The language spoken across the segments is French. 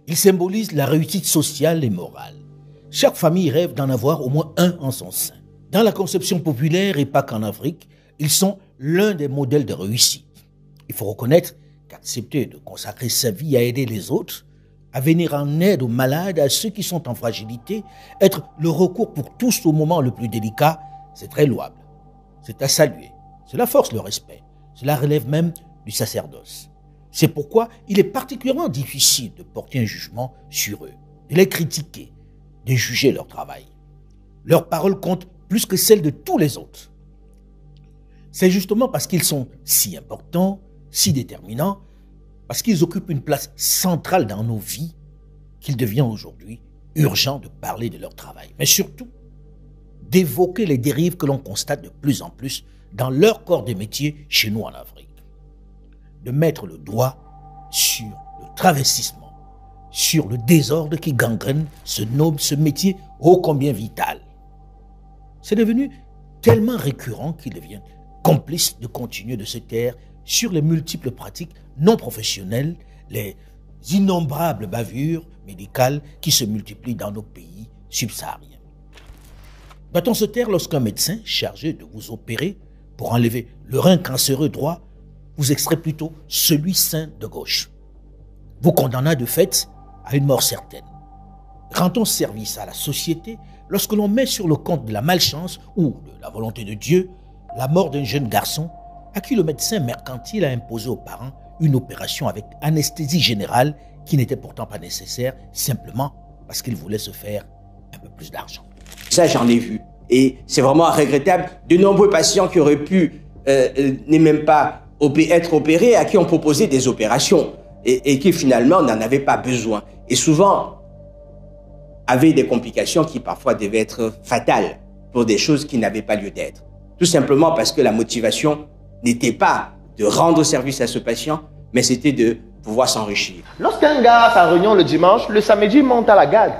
Il symbolise la réussite sociale et morale. Chaque famille rêve d'en avoir au moins un en son sein. Dans la conception populaire et pas qu'en Afrique, ils sont l'un des modèles de réussite. Il faut reconnaître qu'accepter de consacrer sa vie à aider les autres, à venir en aide aux malades, à ceux qui sont en fragilité, être le recours pour tous au moment le plus délicat, c'est très louable. C'est à saluer. Cela force le respect. Cela relève même du sacerdoce. C'est pourquoi il est particulièrement difficile de porter un jugement sur eux, de les critiquer, de juger leur travail. Leur parole compte plus que celle de tous les autres. C'est justement parce qu'ils sont si importants, si déterminants, parce qu'ils occupent une place centrale dans nos vies, qu'il devient aujourd'hui urgent de parler de leur travail. Mais surtout, d'évoquer les dérives que l'on constate de plus en plus dans leur corps de métier chez nous en Afrique. De mettre le doigt sur le travestissement, sur le désordre qui gangrène ce métier ô combien vital. C'est devenu tellement récurrent qu'il devient complice de continuer de se taire sur les multiples pratiques non professionnelles, les innombrables bavures médicales qui se multiplient dans nos pays subsahariens. Doit-on se taire lorsqu'un médecin chargé de vous opérer pour enlever le rein cancéreux droit vous extrait plutôt celui sain de gauche, vous condamnant de fait à une mort certaine? Rend-on service à la société lorsque l'on met sur le compte de la malchance ou de la volonté de Dieu la mort d'un jeune garçon à qui le médecin mercantile a imposé aux parents une opération avec anesthésie générale qui n'était pourtant pas nécessaire, simplement parce qu'il voulait se faire un peu plus d'argent? Ça, j'en ai vu. Et c'est vraiment regrettable. De nombreux patients qui auraient pu ne même pas être opérés, à qui on proposait des opérations et qui finalement n'en avaient pas besoin. Et souvent, avaient des complications qui parfois devaient être fatales pour des choses qui n'avaient pas lieu d'être. Tout simplement parce que la motivation n'était pas de rendre service à ce patient, mais c'était de pouvoir s'enrichir. Lorsqu'un gars a sa réunion le dimanche, le samedi, il monte à la gare.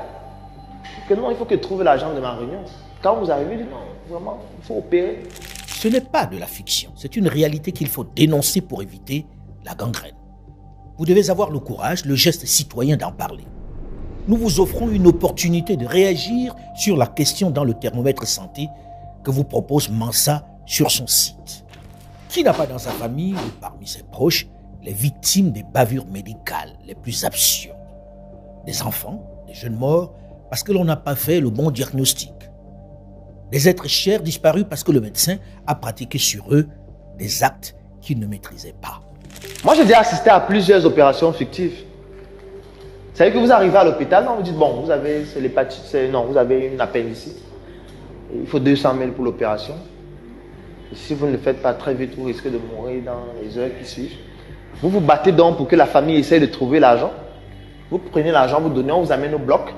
Que non, il faut que je trouve l'argent de ma réunion. Quand vous arrivez, il dit non, vraiment, il faut opérer. Ce n'est pas de la fiction, c'est une réalité qu'il faut dénoncer pour éviter la gangrène. Vous devez avoir le courage, le geste citoyen d'en parler. Nous vous offrons une opportunité de réagir sur la question dans le thermomètre santé que vous propose Mansa sur son site. Qui n'a pas dans sa famille ou parmi ses proches les victimes des bavures médicales les plus absurdes? Des enfants, des jeunes morts, parce que l'on n'a pas fait le bon diagnostic. Des êtres chers disparus parce que le médecin a pratiqué sur eux des actes qu'il ne maîtrisait pas. Moi, j'ai déjà assisté à plusieurs opérations fictives. Vous savez que vous arrivez à l'hôpital, non, vous dites, bon, vous avez l'hépatite, non, vous avez une appendicite. Il faut 200 000 pour l'opération. Si vous ne le faites pas très vite, vous risquez de mourir dans les heures qui suivent. Vous vous battez donc pour que la famille essaye de trouver l'argent. Vous prenez l'argent, vous donnez, on vous amène au bloc,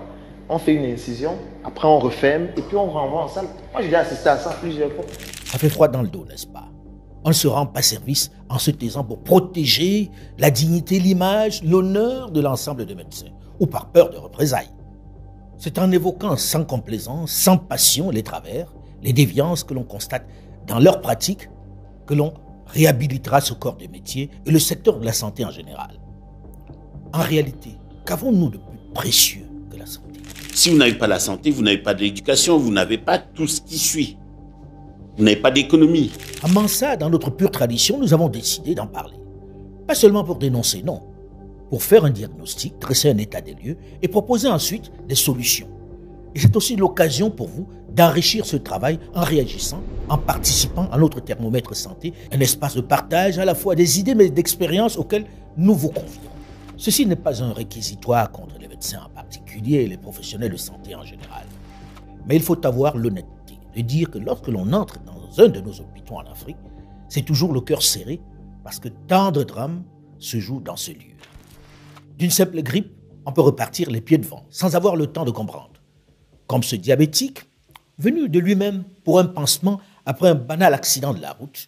on fait une incision, après on referme et puis on renvoie en salle. Moi, j'ai déjà assisté à ça plusieurs fois. Ça fait froid dans le dos, n'est-ce pas? On ne se rend pas service en se taisant pour protéger la dignité, l'image, l'honneur de l'ensemble des médecins, ou par peur de représailles. C'est en évoquant sans complaisance, sans passion, les travers, les déviances que l'on constate dans leur pratique que l'on réhabilitera ce corps de métier et le secteur de la santé en général. En réalité, qu'avons-nous de plus précieux que la santé? Si vous n'avez pas la santé, vous n'avez pas d'éducation, vous n'avez pas tout ce qui suit. Vous n'avez pas d'économie. À Mansa, dans notre pure tradition, nous avons décidé d'en parler. Pas seulement pour dénoncer, non. Pour faire un diagnostic, dresser un état des lieux et proposer ensuite des solutions. Et c'est aussi l'occasion pour vous d'enrichir ce travail en réagissant, en participant à notre thermomètre santé, un espace de partage à la fois des idées mais d'expériences auxquelles nous vous convions. Ceci n'est pas un réquisitoire contre les médecins en particulier et les professionnels de santé en général. Mais il faut avoir l'honnêteté de dire que lorsque l'on entre dans un de nos hôpitaux en Afrique, c'est toujours le cœur serré parce que tant de drames se jouent dans ce lieu. D'une simple grippe, on peut repartir les pieds devant, sans avoir le temps de comprendre. Comme ce diabétique, venu de lui-même pour un pansement après un banal accident de la route,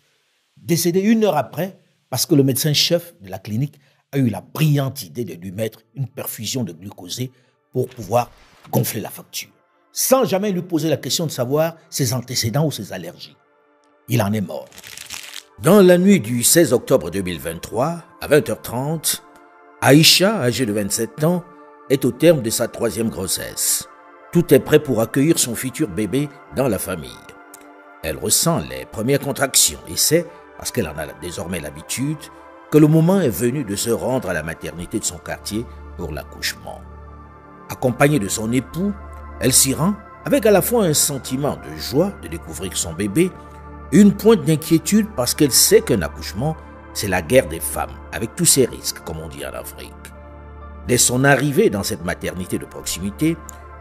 décédé 1 heure après parce que le médecin-chef de la clinique a eu la brillante idée de lui mettre une perfusion de glucosé pour pouvoir gonfler la facture, sans jamais lui poser la question de savoir ses antécédents ou ses allergies. Il en est mort. Dans la nuit du 16 octobre 2023, à 20h30, Aïcha, âgée de 27 ans, est au terme de sa 3e grossesse. Tout est prêt pour accueillir son futur bébé dans la famille. Elle ressent les premières contractions et sait, parce qu'elle en a désormais l'habitude, que le moment est venu de se rendre à la maternité de son quartier pour l'accouchement. Accompagnée de son époux, elle s'y rend avec à la fois un sentiment de joie de découvrir son bébé et une pointe d'inquiétude parce qu'elle sait qu'un accouchement, c'est la guerre des femmes, avec tous ses risques, comme on dit en Afrique. Dès son arrivée dans cette maternité de proximité,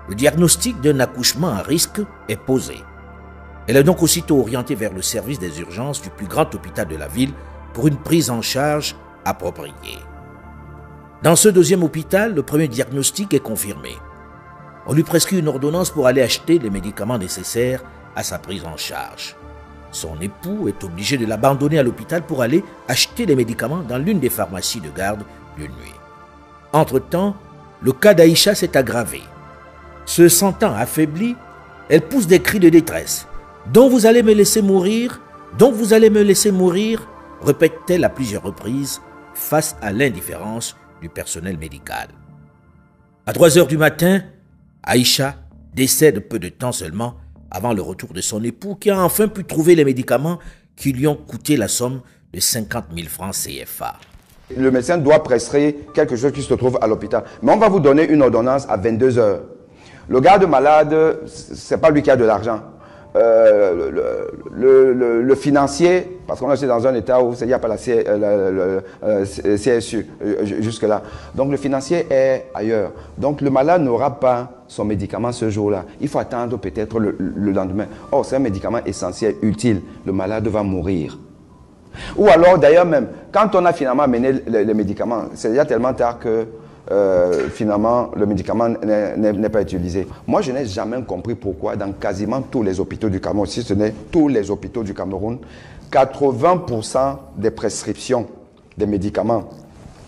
le diagnostic d'un accouchement à risque est posé. Elle est donc aussitôt orientée vers le service des urgences du plus grand hôpital de la ville pour une prise en charge appropriée. Dans ce 2e hôpital, le premier diagnostic est confirmé. On lui prescrit une ordonnance pour aller acheter les médicaments nécessaires à sa prise en charge. Son époux est obligé de l'abandonner à l'hôpital pour aller acheter les médicaments dans l'une des pharmacies de garde de nuit. Entre-temps, le cas d'Aïcha s'est aggravé. Se sentant affaiblie, elle pousse des cris de détresse. « Donc vous allez me laisser mourir, donc vous allez me laisser mourir », répète-t-elle à plusieurs reprises face à l'indifférence du personnel médical. À 3 heures du matin, Aïcha décède peu de temps seulement avant le retour de son époux qui a enfin pu trouver les médicaments qui lui ont coûté la somme de 50 000 francs CFA. Le médecin doit prescrire quelque chose qui se trouve à l'hôpital. Mais on va vous donner une ordonnance à 22 heures. Le garde malade, ce n'est pas lui qui a de l'argent. Le financier, parce qu'on est dans un état où il n'y a pas la CSU jusque-là. Donc le financier est ailleurs. Donc le malade n'aura pas son médicament ce jour-là. Il faut attendre peut-être le lendemain. Or, c'est un médicament essentiel, utile. Le malade va mourir. Ou alors, d'ailleurs même, quand on a finalement amené les médicaments, c'est déjà tellement tard que finalement, le médicament n'est pas utilisé. Moi, je n'ai jamais compris pourquoi dans quasiment tous les hôpitaux du Cameroun, si ce n'est tous les hôpitaux du Cameroun, 80% des prescriptions des médicaments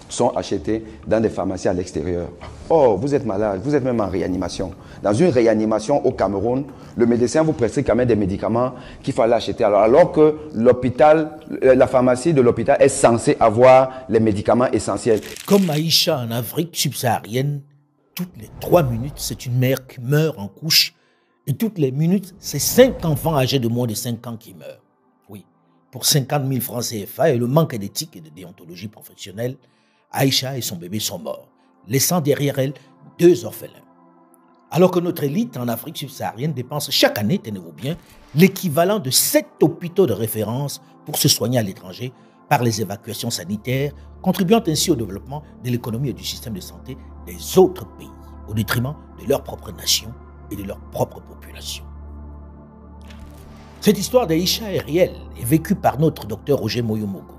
sont achetés dans des pharmacies à l'extérieur. Oh, vous êtes malade, vous êtes même en réanimation. Dans une réanimation au Cameroun, le médecin vous prescrit quand même des médicaments qu'il fallait acheter. Alors que l'hôpital, la pharmacie de l'hôpital est censée avoir les médicaments essentiels. Comme Aïcha en Afrique subsaharienne, toutes les 3 minutes, c'est une mère qui meurt en couche. Et toutes les minutes, c'est 5 enfants âgés de moins de 5 ans qui meurent. Oui, pour 50 000 francs CFA et le manque d'éthique et de déontologie professionnelle, Aïcha et son bébé sont morts, laissant derrière elle 2 orphelins. Alors que notre élite en Afrique subsaharienne dépense chaque année, tenez-vous bien, l'équivalent de 7 hôpitaux de référence pour se soigner à l'étranger par les évacuations sanitaires, contribuant ainsi au développement de l'économie et du système de santé des autres pays, au détriment de leur propre nation et de leur propre population. Cette histoire d'Aïcha est réelle et vécue par notre docteur Roger Moyomogo.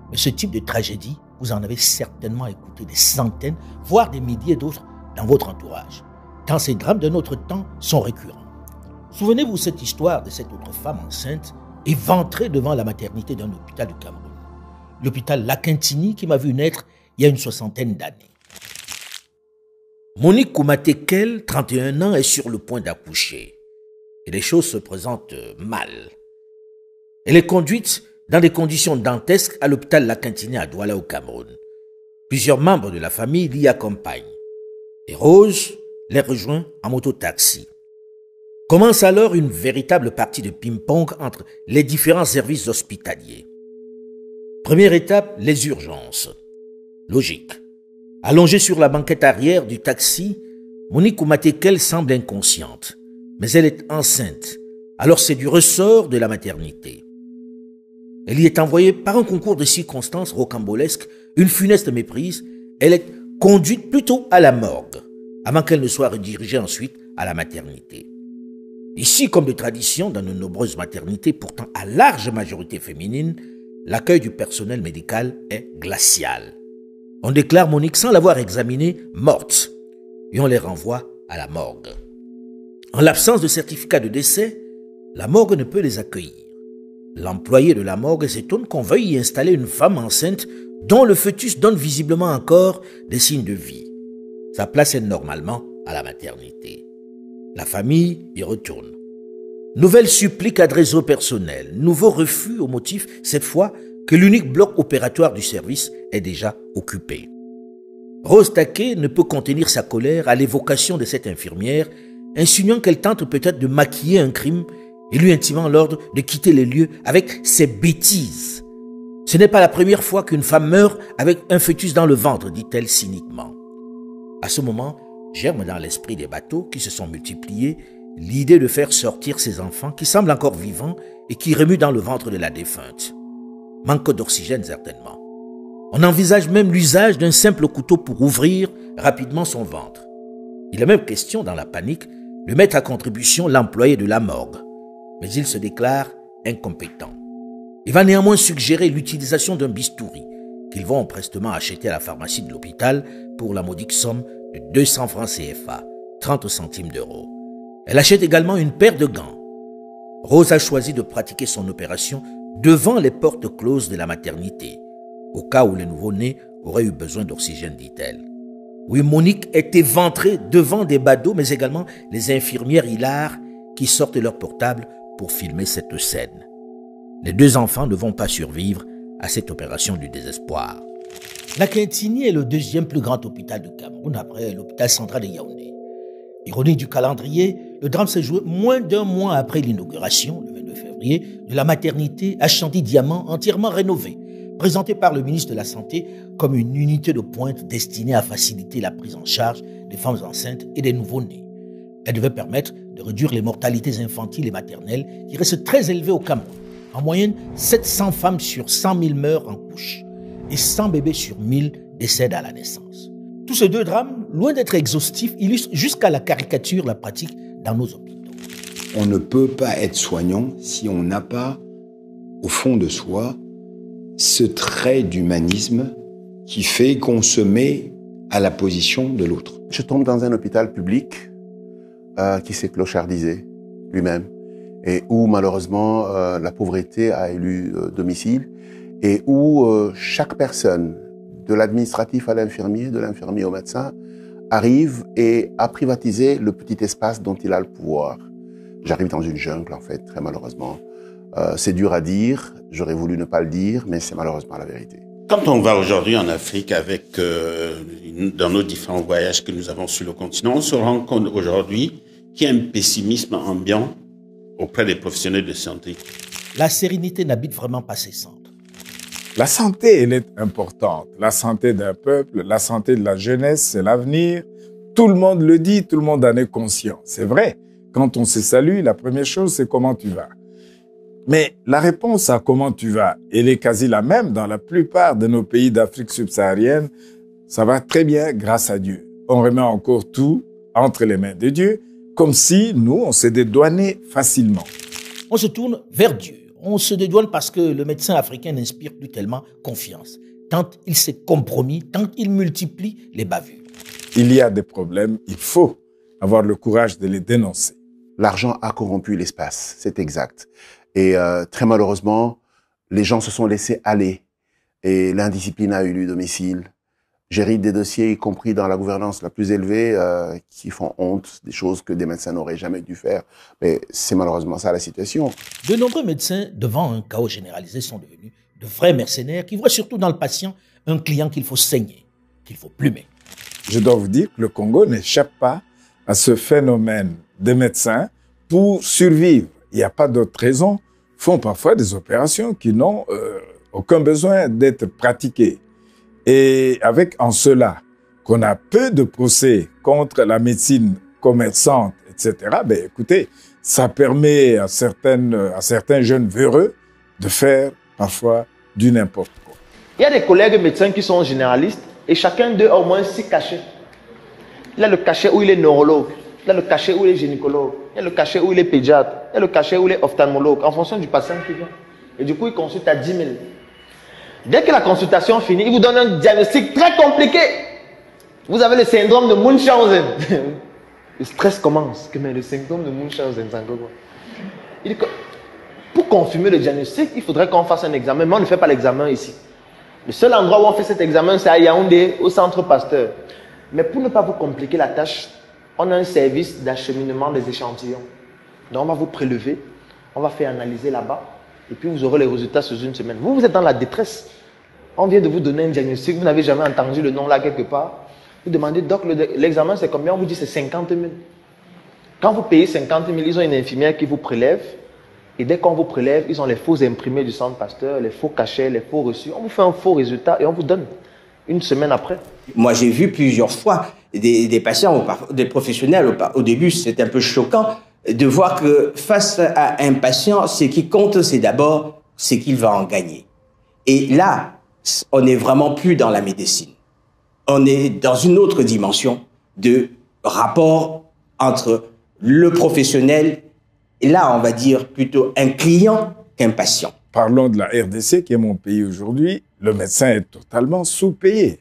Mais ce type de tragédie, vous en avez certainement écouté des centaines, voire des milliers d'autres dans votre entourage, tant ces drames de notre temps sont récurrents. Souvenez-vous cette histoire de cette autre femme enceinte éventrée devant la maternité d'un hôpital du Cameroun, l'hôpital Lakintini qui m'a vu naître il y a une 60aine d'années. Monique Koumatekel, 31 ans, est sur le point d'accoucher et les choses se présentent mal. Elle est conduite dans des conditions dantesques à l'hôpital Lakintini à Douala au Cameroun. Plusieurs membres de la famille l'y accompagnent. Et Rose les rejoint en moto-taxi. Commence alors une véritable partie de ping-pong entre les différents services hospitaliers. Première étape, les urgences. Logique. Allongée sur la banquette arrière du taxi, Monique Koumatekel semble inconsciente, mais elle est enceinte, alors c'est du ressort de la maternité. Elle y est envoyée par un concours de circonstances rocambolesques, une funeste méprise. Elle est conduite plutôt à la morgue, avant qu'elle ne soit redirigée ensuite à la maternité. Ici, comme de tradition, dans de nombreuses maternités, pourtant à large majorité féminine, l'accueil du personnel médical est glacial. On déclare Monique sans l'avoir examinée morte et on les renvoie à la morgue. En l'absence de certificat de décès, la morgue ne peut les accueillir. L'employé de la morgue s'étonne qu'on veuille y installer une femme enceinte dont le fœtus donne visiblement encore des signes de vie. Sa place est normalement à la maternité. La famille y retourne. Nouvelle supplique adressée au personnel. Nouveau refus au motif, cette fois, que l'unique bloc opératoire du service est déjà occupé. Rose Taquet ne peut contenir sa colère à l'évocation de cette infirmière, insinuant qu'elle tente peut-être de maquiller un crime et lui intimant l'ordre de quitter les lieux avec ses bêtises. Ce n'est pas la première fois qu'une femme meurt avec un fœtus dans le ventre, dit-elle cyniquement. À ce moment, germe dans l'esprit des bateaux qui se sont multipliés l'idée de faire sortir ces enfants qui semblent encore vivants et qui remuent dans le ventre de la défunte. Manque d'oxygène certainement. On envisage même l'usage d'un simple couteau pour ouvrir rapidement son ventre. Il est même question, dans la panique, de mettre à contribution l'employé de la morgue. Mais il se déclare incompétent. Il va néanmoins suggérer l'utilisation d'un bistouri qu'ils vont prestement acheter à la pharmacie de l'hôpital pour la modique somme de 200 francs CFA, 30 centimes d'euros. Elle achète également une paire de gants. Rose a choisi de pratiquer son opération devant les portes closes de la maternité, au cas où le nouveau-né aurait eu besoin d'oxygène, dit-elle. Oui, Monique est éventrée devant des badauds, mais également les infirmières hilars qui sortent leur portable pour filmer cette scène. Les 2 enfants ne vont pas survivre à cette opération du désespoir. La Quintini est le 2e plus grand hôpital du Cameroun après l'hôpital central de Yaoundé. Ironie du calendrier, le drame s'est joué moins d'1 mois après l'inauguration, le 22 février, de la maternité Ashanti-Diamant entièrement rénovée, présentée par le ministre de la Santé comme une unité de pointe destinée à faciliter la prise en charge des femmes enceintes et des nouveau-nés. Elle devait permettre de réduire les mortalités infantiles et maternelles qui restent très élevées au Cameroun. En moyenne, 700 femmes sur 100 000 meurent en couche et 100 bébés sur 1000 décèdent à la naissance. Tous ces 2 drames, loin d'être exhaustifs, illustrent jusqu'à la caricature la pratique dans nos hôpitaux. On ne peut pas être soignant si on n'a pas, au fond de soi, ce trait d'humanisme qui fait qu'on se met à la position de l'autre. Je tombe dans un hôpital public qui s'est clochardisé lui-même et où malheureusement la pauvreté a élu domicile et où chaque personne, de l'administratif à l'infirmier, de l'infirmier au médecin, arrive et a privatisé le petit espace dont il a le pouvoir. J'arrive dans une jungle en fait, très malheureusement. C'est dur à dire, j'aurais voulu ne pas le dire, mais c'est malheureusement la vérité. Quand on va aujourd'hui en Afrique avec, dans nos différents voyages que nous avons sur le continent, on se rend compte aujourd'hui qu'il y a un pessimisme ambiant auprès des professionnels de santé. La sérénité n'habite vraiment pas ses centres. La santé, elle est importante. La santé d'un peuple, la santé de la jeunesse, c'est l'avenir. Tout le monde le dit, tout le monde en est conscient. C'est vrai, quand on se salue, la première chose, c'est comment tu vas. Mais la réponse à comment tu vas, elle est quasi la même dans la plupart de nos pays d'Afrique subsaharienne. Ça va très bien grâce à Dieu. On remet encore tout entre les mains de Dieu, comme si nous, on se dédouanait facilement. On se tourne vers Dieu. On se dédouane parce que le médecin africain n'inspire plus tellement confiance, tant il s'est compromis, tant il multiplie les bavures. Il y a des problèmes, il faut avoir le courage de les dénoncer. L'argent a corrompu l'espace, c'est exact. Et très malheureusement, les gens se sont laissés aller et l'indiscipline a eu lieu domicile. J'hérite des dossiers, y compris dans la gouvernance la plus élevée, qui font honte, des choses que des médecins n'auraient jamais dû faire. Mais c'est malheureusement ça la situation. De nombreux médecins, devant un chaos généralisé, sont devenus de vrais mercenaires qui voient surtout dans le patient un client qu'il faut saigner, qu'il faut plumer. Je dois vous dire que le Congo n'échappe pas à ce phénomène des médecins pour survivre. Il n'y a pas d'autre raison. Font parfois des opérations qui n'ont aucun besoin d'être pratiquées. Et avec en cela qu'on a peu de procès contre la médecine commerçante, etc., ben écoutez, ça permet à certains jeunes véreux de faire parfois du n'importe quoi. Il y a des collègues médecins qui sont généralistes et chacun d'eux a au moins 6 cachets. Il a le cachet où il est neurologue, il a le cachet où il est gynécologue, il a le cachet où il est pédiatre, il a le cachet où il est ophtalmologue, en fonction du patient qui vient. Et du coup, il consulte à 10 000. Dès que la consultation finit, il vous donne un diagnostic très compliqué. Vous avez le syndrome de Munchausen. Le stress commence. Mais le syndrome de Munchausen, c'est encore quoi? Il dit que pour confirmer le diagnostic, il faudrait qu'on fasse un examen. Mais on ne fait pas l'examen ici. Le seul endroit où on fait cet examen, c'est à Yaoundé, au centre Pasteur. Mais pour ne pas vous compliquer la tâche, on a un service d'acheminement des échantillons. Donc on va vous prélever, on va faire analyser là-bas. Et puis vous aurez les résultats sous une semaine. Vous êtes dans la détresse. On vient de vous donner un diagnostic, vous n'avez jamais entendu le nom là quelque part. Vous demandez, doc, l'examen c'est combien? On vous dit c'est 50 000. Quand vous payez 50 000, ils ont une infirmière qui vous prélève. Et dès qu'on vous prélève, ils ont les faux imprimés du centre Pasteur, les faux cachets, les faux reçus. On vous fait un faux résultat et on vous donne une semaine après. Moi, j'ai vu plusieurs fois des patients, des professionnels. Au début, c'était un peu choquant de voir que face à un patient, ce qui compte, c'est d'abord ce qu'il va en gagner. Et là, on n'est vraiment plus dans la médecine. On est dans une autre dimension de rapport entre le professionnel et là, on va dire plutôt un client qu'un patient. Parlons de la RDC, qui est mon pays aujourd'hui. Le médecin est totalement sous-payé.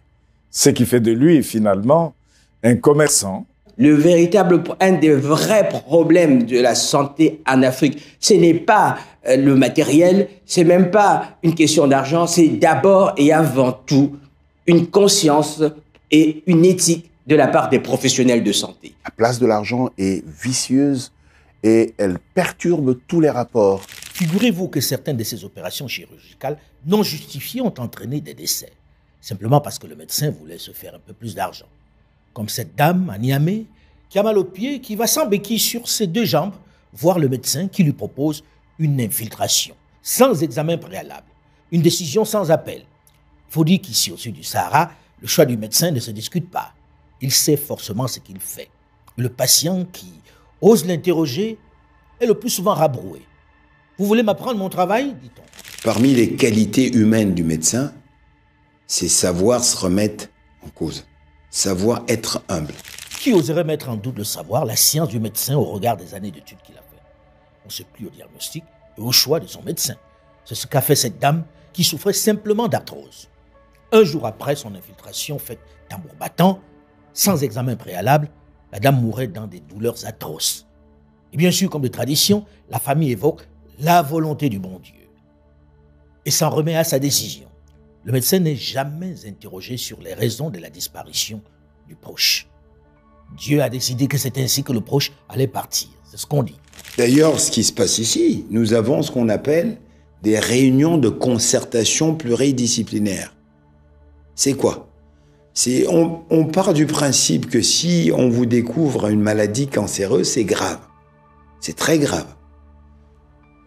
Ce qui fait de lui, finalement, un commerçant. Un des vrais problèmes de la santé en Afrique, ce n'est pas le matériel, c'est même pas une question d'argent, c'est d'abord et avant tout une conscience et une éthique de la part des professionnels de santé. La place de l'argent est vicieuse et elle perturbe tous les rapports. Figurez-vous que certaines de ces opérations chirurgicales non justifiées ont entraîné des décès, simplement parce que le médecin voulait se faire un peu plus d'argent. Comme cette dame à Niamey qui a mal aux pieds, qui va sans béquille sur ses deux jambes voir le médecin qui lui propose une infiltration, sans examen préalable, une décision sans appel. Il faut dire qu'ici, au sud du Sahara, le choix du médecin ne se discute pas. Il sait forcément ce qu'il fait. Le patient qui ose l'interroger est le plus souvent rabroué. « Vous voulez m'apprendre mon travail ?» dit-on. Parmi les qualités humaines du médecin, c'est savoir se remettre en cause, savoir être humble. Qui oserait mettre en doute le savoir, la science du médecin au regard des années d'études qu'il a fait? On ne se plie au diagnostic et au choix de son médecin. C'est ce qu'a fait cette dame qui souffrait simplement d'arthrose. Un jour après son infiltration faite tambour battant, sans examen préalable, la dame mourait dans des douleurs atroces. Et bien sûr, comme de tradition, la famille évoque la volonté du bon Dieu et s'en remet à sa décision. Le médecin n'est jamais interrogé sur les raisons de la disparition du proche. Dieu a décidé que c'est ainsi que le proche allait partir. C'est ce qu'on dit. D'ailleurs, ce qui se passe ici, nous avons ce qu'on appelle des réunions de concertation pluridisciplinaire. C'est quoi? On part du principe que si on vous découvre une maladie cancéreuse, c'est grave. C'est très grave.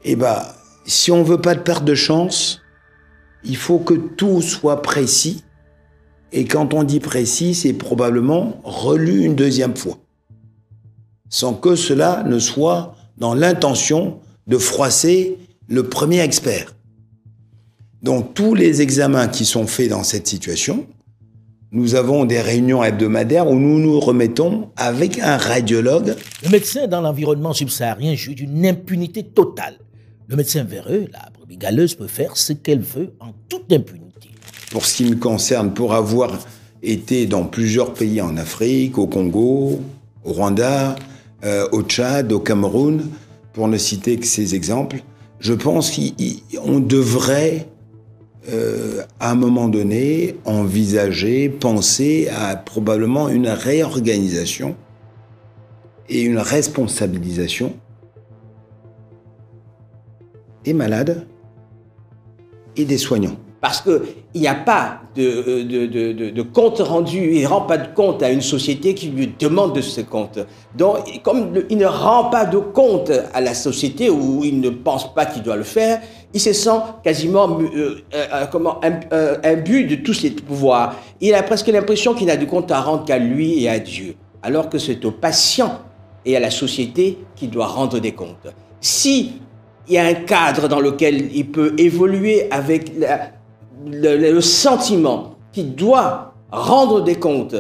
Eh bien, si on ne veut pas de perte de chance, il faut que tout soit précis. Et quand on dit précis, c'est probablement relu une deuxième fois. Sans que cela ne soit dans l'intention de froisser le premier expert. Donc, tous les examens qui sont faits dans cette situation, nous avons des réunions hebdomadaires où nous nous remettons avec un radiologue. Le médecin dans l'environnement subsaharien joue d'une impunité totale. Le médecin véreux, la brebis galeuse, peut faire ce qu'elle veut en toute impunité. Pour ce qui me concerne, pour avoir été dans plusieurs pays en Afrique, au Congo, au Rwanda, au Tchad, au Cameroun, pour ne citer que ces exemples, je pense qu'on devrait, à un moment donné, envisager, penser à probablement une réorganisation et une responsabilisation des malades et des soignants. Parce qu'il n'y a pas de compte rendu, il ne rend pas de compte à une société qui lui demande de ce compte. Donc, comme il ne rend pas de compte à la société ou il ne pense pas qu'il doit le faire, il se sent quasiment imbu de tous ses pouvoirs. Il a presque l'impression qu'il n'a de compte à rendre qu'à lui et à Dieu, alors que c'est au patient et à la société qu'il doit rendre des comptes. Si il y a un cadre dans lequel il peut évoluer avec le sentiment qu'il doit rendre des comptes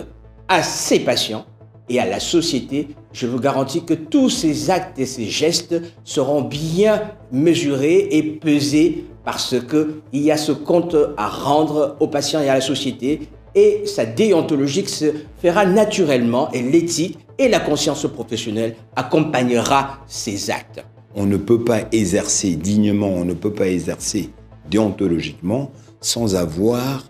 à ses patients et à la société, je vous garantis que tous ces actes et ces gestes seront bien mesurés et pesés parce qu'il y a ce compte à rendre aux patients et à la société et sa déontologie se fera naturellement et l'éthique et la conscience professionnelle accompagnera ces actes. On ne peut pas exercer dignement, on ne peut pas exercer déontologiquement sans avoir,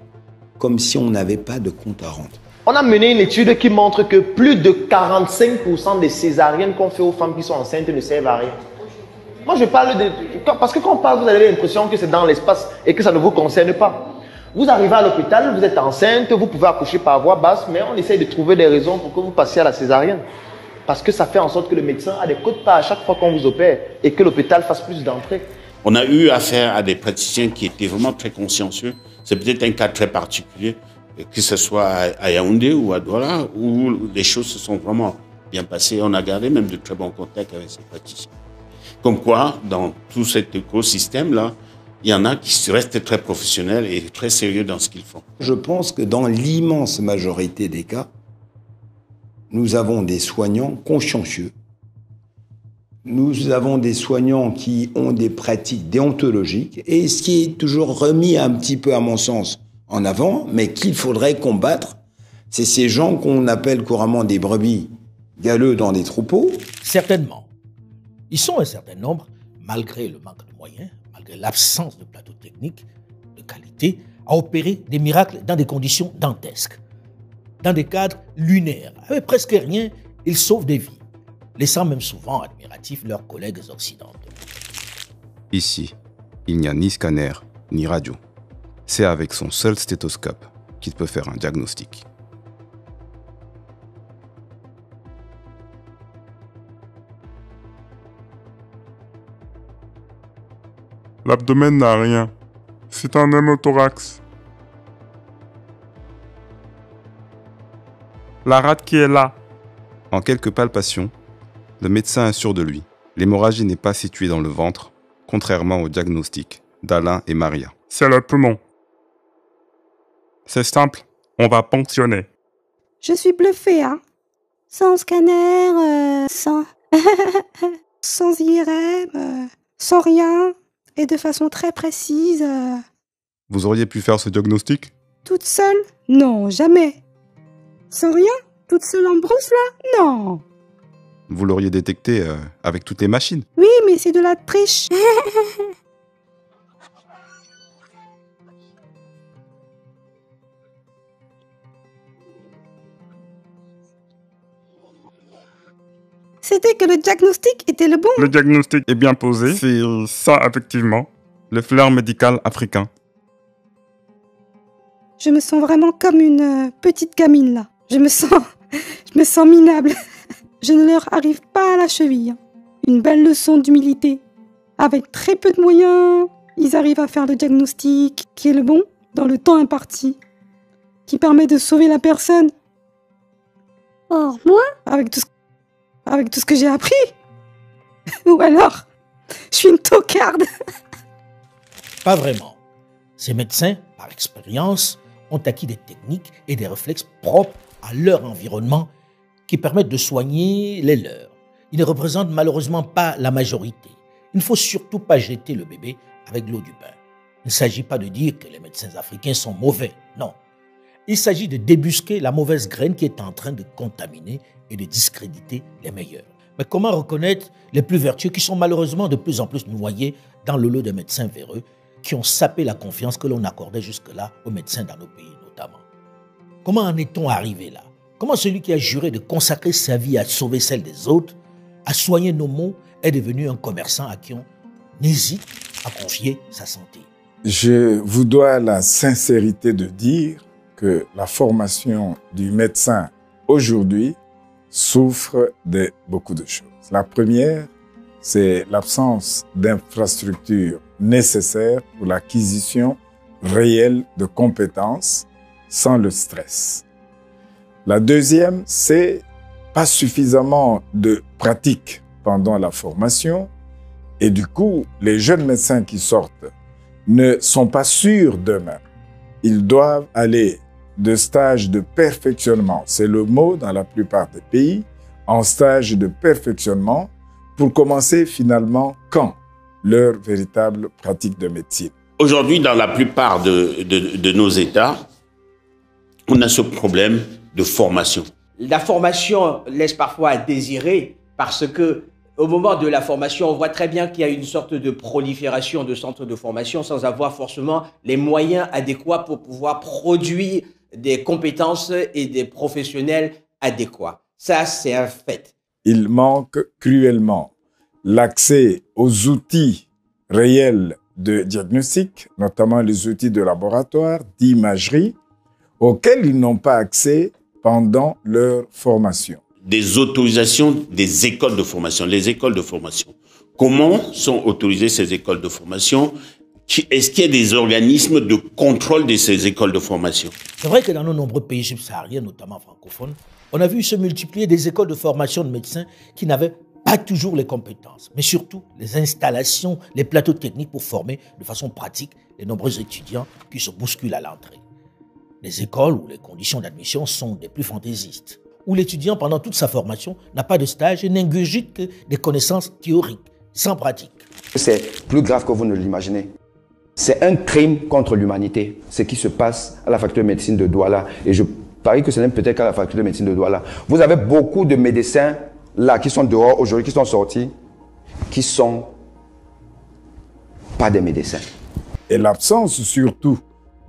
comme si on n'avait pas de compte à rendre. On a mené une étude qui montre que plus de 45% des césariennes qu'on fait aux femmes qui sont enceintes ne servent à rien. Moi, je parle de... Parce que quand on parle, vous avez l'impression que c'est dans l'espace et que ça ne vous concerne pas. Vous arrivez à l'hôpital, vous êtes enceinte, vous pouvez accoucher par voie basse, mais on essaye de trouver des raisons pour que vous passiez à la césarienne. Parce que ça fait en sorte que le médecin a des quotas à chaque fois qu'on vous opère et que l'hôpital fasse plus d'entrées. On a eu affaire à des praticiens qui étaient vraiment très consciencieux. C'est peut-être un cas très particulier, que ce soit à Yaoundé ou à Douala, où les choses se sont vraiment bien passées. On a gardé même de très bons contacts avec ces praticiens. Comme quoi, dans tout cet écosystème-là, il y en a qui restent très professionnels et très sérieux dans ce qu'ils font. Je pense que dans l'immense majorité des cas, nous avons des soignants consciencieux. Nous avons des soignants qui ont des pratiques déontologiques, et ce qui est toujours remis un petit peu, à mon sens, en avant, mais qu'il faudrait combattre, c'est ces gens qu'on appelle couramment des brebis galeux dans des troupeaux. Certainement. Ils sont un certain nombre, malgré le manque de moyens, malgré l'absence de plateau technique de qualité, à opérer des miracles dans des conditions dantesques. Dans des cadres lunaires, avec presque rien, ils sauvent des vies, laissant même souvent admiratifs leurs collègues occidentaux. Ici, il n'y a ni scanner, ni radio. C'est avec son seul stéthoscope qu'il peut faire un diagnostic. L'abdomen n'a rien. C'est un hémothorax. La rate qui est là. En quelques palpations, le médecin est sûr de lui. L'hémorragie n'est pas située dans le ventre, contrairement au diagnostic d'Alain et Maria. C'est le poumon. C'est simple, on va ponctionner. Je suis bluffée, hein. Sans scanner, sans IRM, sans rien, et de façon très précise. Vous auriez pu faire ce diagnostic? Toute seule? Non, jamais. Sans rien? Toute seule en brousse, là? Non. Vous l'auriez détecté avec toutes les machines. Oui, mais c'est de la triche. C'était que le diagnostic était le bon. Le diagnostic est bien posé. C'est ça, effectivement. Le flair médical africain. Je me sens vraiment comme une petite gamine, là. Je me sens minable. Je ne leur arrive pas à la cheville. Une belle leçon d'humilité. Avec très peu de moyens, ils arrivent à faire le diagnostic qui est le bon dans le temps imparti, qui permet de sauver la personne. Or, moi, avec tout ce que j'ai appris. Ou alors, je suis une tocarde. Pas vraiment. Ces médecins, par expérience, ont acquis des techniques et des réflexes propres à leur environnement qui permettent de soigner les leurs. Ils ne représentent malheureusement pas la majorité. Il ne faut surtout pas jeter le bébé avec l'eau du bain. Il ne s'agit pas de dire que les médecins africains sont mauvais, non. Il s'agit de débusquer la mauvaise graine qui est en train de contaminer et de discréditer les meilleurs. Mais comment reconnaître les plus vertueux qui sont malheureusement de plus en plus noyés dans le lot de médecins véreux qui ont sapé la confiance que l'on accordait jusque-là aux médecins dans nos pays notamment? Comment en est-on arrivé là? Comment celui qui a juré de consacrer sa vie à sauver celle des autres, à soigner nos maux, est devenu un commerçant à qui on hésite à confier sa santé? Je vous dois la sincérité de dire que la formation du médecin aujourd'hui souffre de beaucoup de choses. La première, c'est l'absence d'infrastructures nécessaires pour l'acquisition réelle de compétences sans le stress. La deuxième, c'est pas suffisamment de pratique pendant la formation et du coup, les jeunes médecins qui sortent ne sont pas sûrs d'eux-mêmes. Ils doivent aller de stage de perfectionnement, c'est le mot dans la plupart des pays, en stage de perfectionnement pour commencer finalement quand leur véritable pratique de médecine. Aujourd'hui, dans la plupart de nos États, on a ce problème de formation. La formation laisse parfois à désirer parce que au moment de la formation, on voit très bien qu'il y a une sorte de prolifération de centres de formation sans avoir forcément les moyens adéquats pour pouvoir produire des compétences et des professionnels adéquats. Ça, c'est un fait. Il manque cruellement l'accès aux outils réels de diagnostic, notamment les outils de laboratoire, d'imagerie, auxquels ils n'ont pas accès pendant leur formation. Des autorisations des écoles de formation, les écoles de formation. Comment sont autorisées ces écoles de formation? Est-ce qu'il y a des organismes de contrôle de ces écoles de formation? C'est vrai que dans nos nombreux pays subsahariens, notamment francophones, on a vu se multiplier des écoles de formation de médecins qui n'avaient pas toujours les compétences, mais surtout les installations, les plateaux techniques pour former de façon pratique les nombreux étudiants qui se bousculent à l'entrée. Les écoles où les conditions d'admission sont des plus fantaisistes, où l'étudiant pendant toute sa formation n'a pas de stage et n'ingurgite que des connaissances théoriques, sans pratique. C'est plus grave que vous ne l'imaginez. C'est un crime contre l'humanité, ce qui se passe à la faculté de médecine de Douala. Et je parie que ce n'est peut-être qu'à la faculté de médecine de Douala. Vous avez beaucoup de médecins là qui sont dehors aujourd'hui, qui sont sortis, qui ne sont pas des médecins. Et l'absence surtout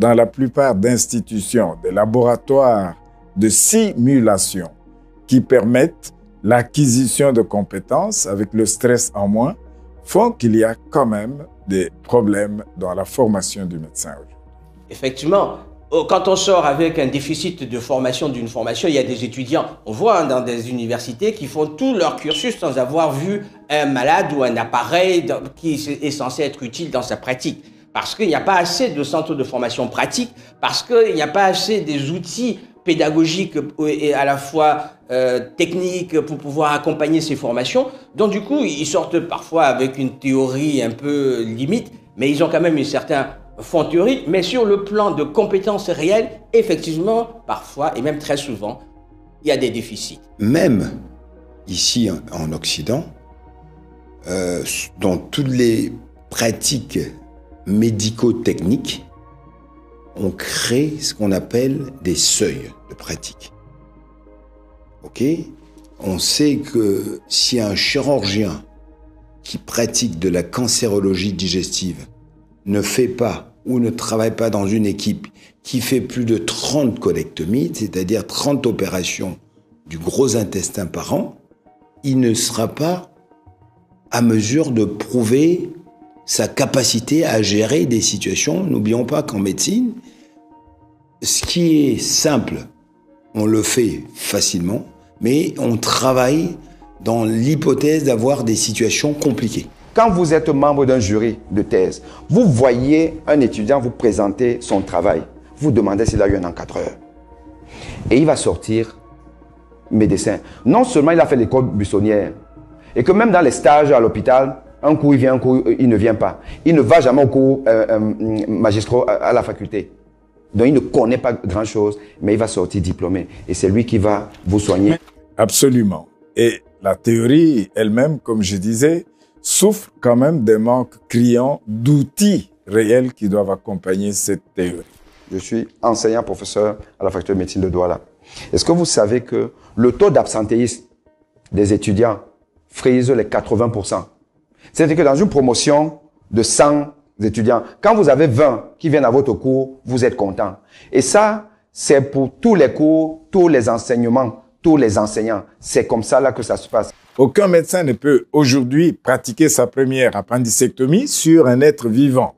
dans la plupart d'institutions, des laboratoires de simulation qui permettent l'acquisition de compétences avec le stress en moins, font qu'il y a quand même des problèmes dans la formation du médecin aujourd'hui. Effectivement, quand on sort avec un déficit de formation d'une formation, il y a des étudiants, on voit dans des universités qui font tout leur cursus sans avoir vu un malade ou un appareil qui est censé être utile dans sa pratique. Parce qu'il n'y a pas assez de centres de formation pratique, parce qu'il n'y a pas assez des outils pédagogiques et à la fois techniques pour pouvoir accompagner ces formations. Donc du coup, ils sortent parfois avec une théorie un peu limite, mais ils ont quand même un certain fond théorique. Mais sur le plan de compétences réelles, effectivement, parfois et même très souvent, il y a des déficits. Même ici en Occident, dans toutes les pratiques médico-techniques, on crée ce qu'on appelle des seuils de pratique. Ok? On sait que si un chirurgien qui pratique de la cancérologie digestive ne fait pas ou ne travaille pas dans une équipe qui fait plus de 30 colectomies, c'est-à-dire 30 opérations du gros intestin par an, il ne sera pas à mesure de prouver sa capacité à gérer des situations. N'oublions pas qu'en médecine, ce qui est simple, on le fait facilement, mais on travaille dans l'hypothèse d'avoir des situations compliquées. Quand vous êtes membre d'un jury de thèse, vous voyez un étudiant vous présenter son travail, vous demandez s'il a eu un encadreur. Et il va sortir médecin. Non seulement il a fait l'école buissonnière, et que même dans les stages à l'hôpital, un coup il vient, un coup il ne vient pas. Il ne va jamais au cours magistraux à la faculté. Donc il ne connaît pas grand-chose, mais il va sortir diplômé. Et c'est lui qui va vous soigner. Absolument. Et la théorie elle-même, comme je disais, souffre quand même des manques criants d'outils réels qui doivent accompagner cette théorie. Je suis enseignant-professeur à la faculté de médecine de Douala. Est-ce que vous savez que le taux d'absentéisme des étudiants frise les 80%? C'est-à-dire que dans une promotion de 100 étudiants, quand vous avez 20 qui viennent à votre cours, vous êtes content. Et ça, c'est pour tous les cours, tous les enseignements, tous les enseignants. C'est comme ça là que ça se passe. Aucun médecin ne peut aujourd'hui pratiquer sa première appendicectomie sur un être vivant,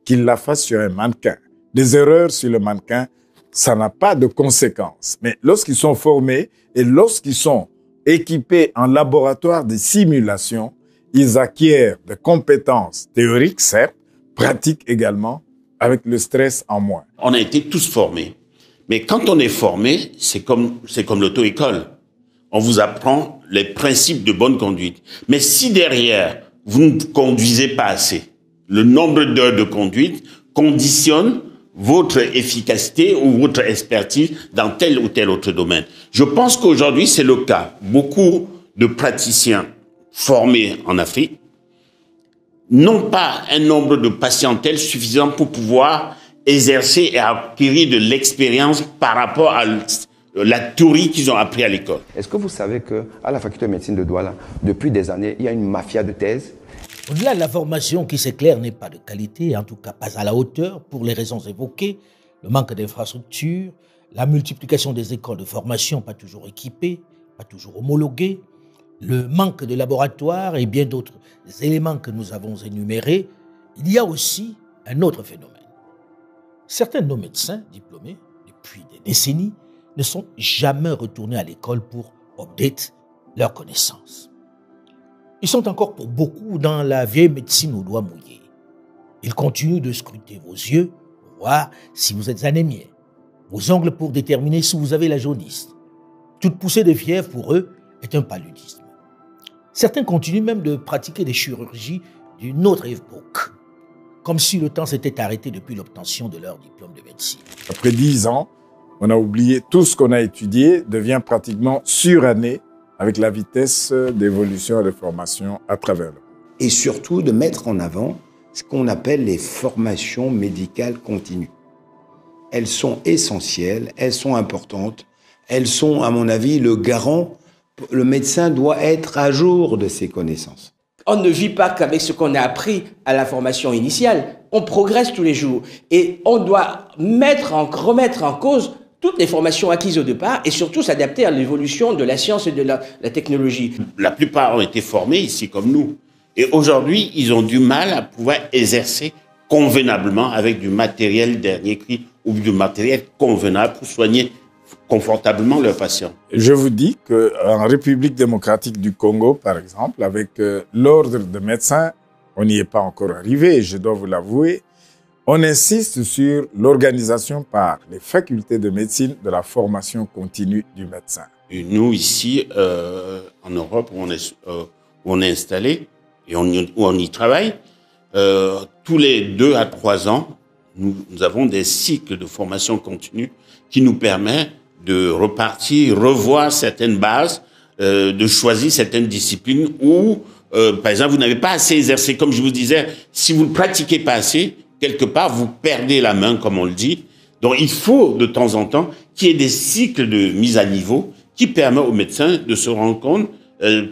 qu'il la fasse sur un mannequin. Des erreurs sur le mannequin, ça n'a pas de conséquences. Mais lorsqu'ils sont formés et lorsqu'ils sont équipés en laboratoire de simulation, ils acquièrent des compétences théoriques, certes, pratiques également, avec le stress en moins. On a été tous formés. Mais quand on est formé, c'est comme l'auto-école. On vous apprend les principes de bonne conduite. Mais si derrière, vous ne conduisez pas assez, le nombre d'heures de conduite conditionne votre efficacité ou votre expertise dans tel ou tel autre domaine. Je pense qu'aujourd'hui, c'est le cas. Beaucoup de praticiens formés en Afrique n'ont pas un nombre de patientèle suffisant pour pouvoir exercer et acquérir de l'expérience par rapport à la théorie qu'ils ont appris à l'école. Est-ce que vous savez qu'à la faculté de médecine de Douala, depuis des années, il y a une mafia de thèse? Au-delà de la formation qui, c'est clair, n'est pas de qualité, en tout cas pas à la hauteur, pour les raisons évoquées, le manque d'infrastructures, la multiplication des écoles de formation pas toujours équipées, pas toujours homologuées, le manque de laboratoires et bien d'autres éléments que nous avons énumérés, Il y a aussi un autre phénomène. Certains de nos médecins diplômés, depuis des décennies, ne sont jamais retournés à l'école pour update leurs connaissances. Ils sont encore pour beaucoup dans la vieille médecine aux doigts mouillés. Ils continuent de scruter vos yeux pour voir si vous êtes anémié, vos ongles pour déterminer si vous avez la jaunisse. Toute poussée de fièvre pour eux est un paludisme. Certains continuent même de pratiquer des chirurgies d'une autre époque, comme si le temps s'était arrêté depuis l'obtention de leur diplôme de médecine. Après 10 ans, on a oublié tout ce qu'on a étudié, devient pratiquement suranné avec la vitesse d'évolution et de formation à travers le monde. Et surtout de mettre en avant ce qu'on appelle les formations médicales continues. Elles sont essentielles, elles sont importantes, elles sont, à mon avis, le garant. Le médecin doit être à jour de ses connaissances. On ne vit pas qu'avec ce qu'on a appris à la formation initiale. On progresse tous les jours. Et on doit remettre en cause toutes les formations acquises au départ et surtout s'adapter à l'évolution de la science et de la technologie. La plupart ont été formés ici comme nous. Et aujourd'hui, ils ont du mal à pouvoir exercer convenablement avec du matériel dernier cri ou du matériel convenable pour soigner confortablement leurs patients. Je vous dis qu'en République démocratique du Congo, par exemple, avec l'ordre de médecins, on n'y est pas encore arrivé, je dois vous l'avouer. On insiste sur l'organisation par les facultés de médecine de la formation continue du médecin. Et nous, ici, en Europe, où on est installé et où on y travaille, tous les 2 à 3 ans, nous avons des cycles de formation continue qui nous permettent de repartir, revoir certaines bases, de choisir certaines disciplines où, par exemple, vous n'avez pas assez exercé. Comme je vous disais, si vous ne pratiquez pas assez, quelque part, vous perdez la main, comme on le dit. Donc, il faut, de temps en temps, qu'il y ait des cycles de mise à niveau qui permettent aux médecins de se rendre compte,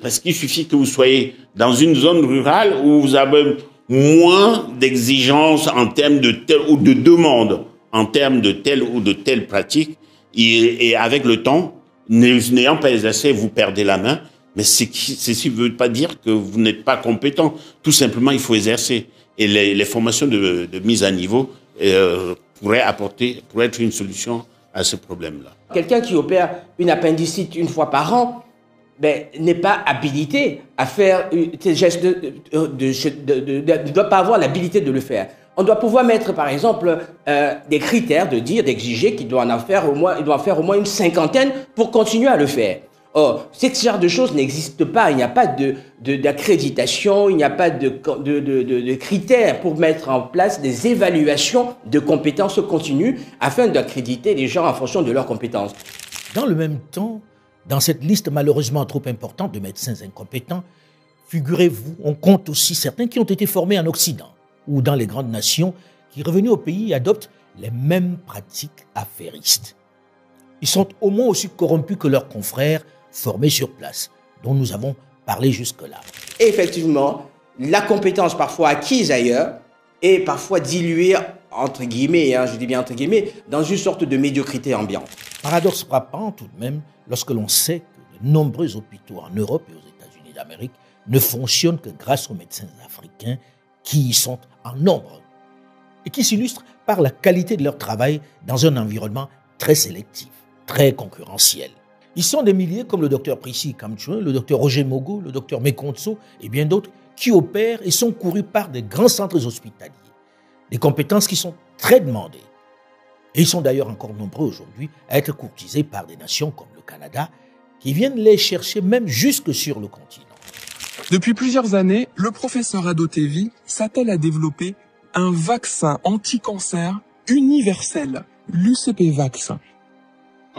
parce qu'il suffit que vous soyez dans une zone rurale où vous avez moins d'exigences en termes de telle ou de demande, en termes de telle ou de telle pratique. Et avec le temps, n'ayant pas exercé, vous perdez la main. Mais ceci ne veut pas dire que vous n'êtes pas compétent. Tout simplement, il faut exercer. Et les formations de mise à niveau pourraient être une solution à ce problème-là. Quelqu'un qui opère une appendicite une fois par an n'est pas habilité à faire ces gestes, ne doit pas avoir l'habilité de le faire. On doit pouvoir mettre, par exemple, des critères d'exiger qu'il doit en faire au moins une 50aine pour continuer à le faire. Or, ce genre de choses n'existe pas. Il n'y a pas d'accréditation, il n'y a pas de critères pour mettre en place des évaluations de compétences continues afin d'accréditer les gens en fonction de leurs compétences. Dans le même temps, dans cette liste malheureusement trop importante de médecins incompétents, figurez-vous, on compte aussi certains qui ont été formés en Occident ou dans les grandes nations qui, revenus au pays, adoptent les mêmes pratiques affairistes. Ils sont au moins aussi corrompus que leurs confrères formés sur place, dont nous avons parlé jusque-là. Et effectivement, la compétence parfois acquise ailleurs est parfois diluée, entre guillemets, je dis bien entre guillemets, dans une sorte de médiocrité ambiante. Paradoxe frappant tout de même, lorsque l'on sait que de nombreux hôpitaux en Europe et aux États-Unis d'Amérique ne fonctionnent que grâce aux médecins africains qui y sont en nombre et qui s'illustrent par la qualité de leur travail dans un environnement très sélectif, très concurrentiel. Ils sont des milliers comme le docteur Prissy Kamchouin, le docteur Roger Mogo, le docteur Mekontso et bien d'autres qui opèrent et sont courus par des grands centres hospitaliers. Des compétences qui sont très demandées. Et ils sont d'ailleurs encore nombreux aujourd'hui à être courtisés par des nations comme le Canada qui viennent les chercher même jusque sur le continent. Depuis plusieurs années, le professeur Adotevi s'attelle à développer un vaccin anti-cancer universel, l'UCP-Vax.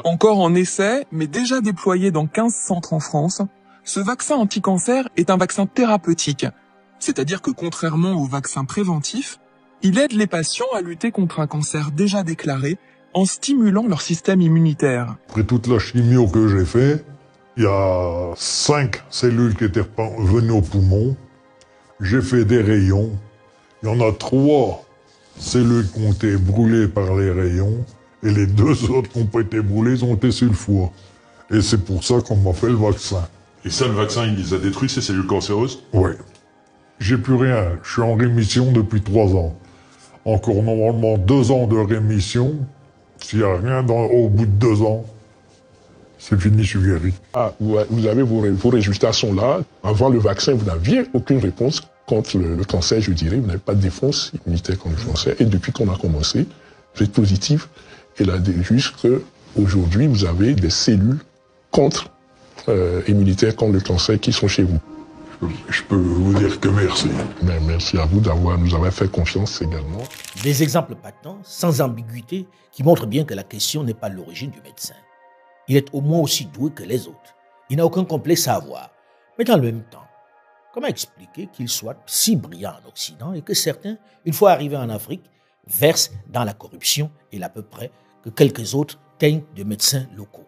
Encore en essai, mais déjà déployé dans 15 centres en France, ce vaccin anti-cancer est un vaccin thérapeutique. C'est-à-dire que contrairement au vaccin préventif, il aide les patients à lutter contre un cancer déjà déclaré en stimulant leur système immunitaire. Après toute la chimio que j'ai fait, il y a 5 cellules qui étaient venues au poumon. J'ai fait des rayons. Il y en a 3 cellules qui ont été brûlées par les rayons. Et les 2 autres qui n'ont pas été brûlées, ils ont été sur le foie. Et c'est pour ça qu'on m'a fait le vaccin. Et ça, le vaccin, il les a détruit, ces cellules cancéreuses? Oui. j'ai plus rien. Je suis en rémission depuis 3 ans. Encore normalement 2 ans de rémission. S'il n'y a rien au bout de 2 ans, c'est fini, je suis guéri. Ah, vous avez vos résultats sont là. Avant le vaccin, vous n'aviez aucune réponse contre le cancer, je dirais. Vous n'avez pas de défense immunitaire contre le cancer. Et depuis qu'on a commencé, vous êtes positif. Et là, juste qu'aujourd'hui, vous avez des cellules immunitaires contre le cancer qui sont chez vous. Je peux vous dire que merci. Mais merci à vous nous avoir fait confiance également. Des exemples patents, sans ambiguïté, qui montrent bien que la question n'est pas l'origine du médecin. Il est au moins aussi doué que les autres. Il n'a aucun complexe à avoir. Mais dans le même temps, comment expliquer qu'il soit si brillant en Occident et que certains, une fois arrivés en Afrique, versent dans la corruption et à peu près que quelques autres teignent de médecins locaux?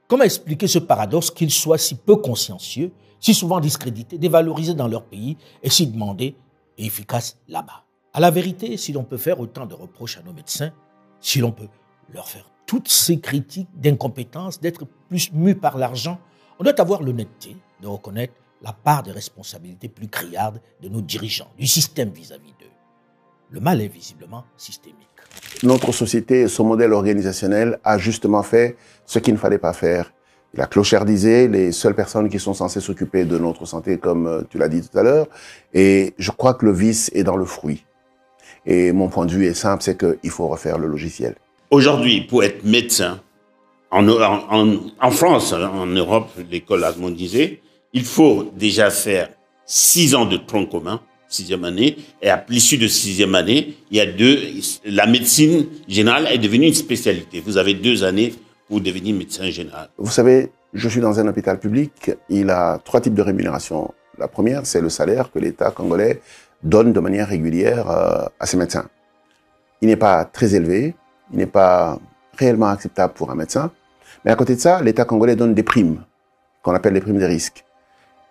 Comment expliquer ce paradoxe qu'ils soient si peu consciencieux, si souvent discrédités, dévalorisés dans leur pays et si demandés et efficaces là-bas? À la vérité, si l'on peut faire autant de reproches à nos médecins, si l'on peut leur faire toutes ces critiques d'incompétence, d'être plus mus par l'argent, on doit avoir l'honnêteté de reconnaître la part de responsabilité plus criarde de nos dirigeants, du système vis-à-vis d'eux. Le mal est visiblement systémique. Notre société, son modèle organisationnel a justement fait ce qu'il ne fallait pas faire. Il a clochardisé les seules personnes qui sont censées s'occuper de notre santé, comme tu l'as dit tout à l'heure. Et je crois que le vice est dans le fruit. Et mon point de vue est simple, c'est qu'il faut refaire le logiciel. Aujourd'hui, pour être médecin, en France, en Europe, l'école harmonisée, il faut déjà faire 6 ans de tronc commun, 6e année, et à l'issue de 6e année, la médecine générale est devenue une spécialité. Vous avez 2 années pour devenir médecin général. Vous savez, je suis dans un hôpital public, il a 3 types de rémunération. La première, c'est le salaire que l'État congolais donne de manière régulière à ses médecins. Il n'est pas très élevé, il n'est pas réellement acceptable pour un médecin, mais à côté de ça, l'État congolais donne des primes, qu'on appelle les primes des risques.